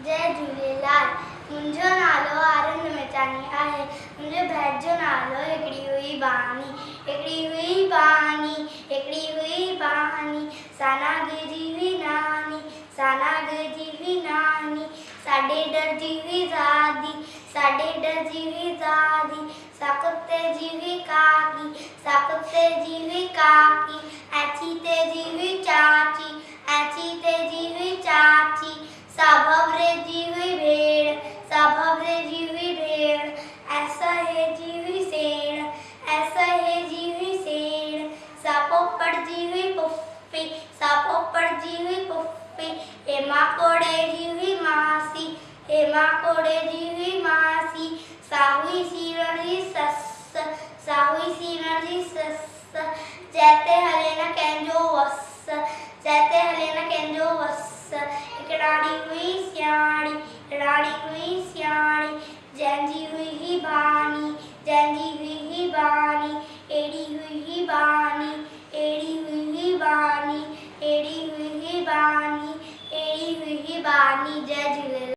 जय झूलेलाल। मुंहिंजो नालो आनंद मेचानी आहे। मुंहिंजे भाउ जो नालो हिकिड़ी हुई बानी। सानाग जी हुई नानी, सानाग जी हुई नानी। साडे डर जी हुई दादी, साडे डर जी हुई दादी। साकुत्ते जी हुई काकी, साकुत्ते जी हुई काकी। ऐचीते जी हुई चाची, ऐचीते जी हुई चाची। साभवरे जी हुई भेड़, साभवरे जी हुई भेड़। ऐसा है जी हुई सेण, ऐसा है जी हुई सेण। सापोपड़ जी हुई पुप्पी, सापोपड़ जी हुई पुप्पी। हेमा कोड़े जी हुई मासी, हेमा कोड़े जी हुई मासी। साहुई सीरण जी सस, साहुई सीरण जी सस। जैते हले न कंहिंजो वस, जैते हले न कंहिंजो वस। हिक ॾाढी हुई सियाणी, ॾाढी हुई सियाणी। जंहिंजी हुई ही बानी, जंहिंजी हुई ही बानी। एड़ी हुई ही बानी, एड़ी हुई ही बानी, एड़ी हुई ही बानी।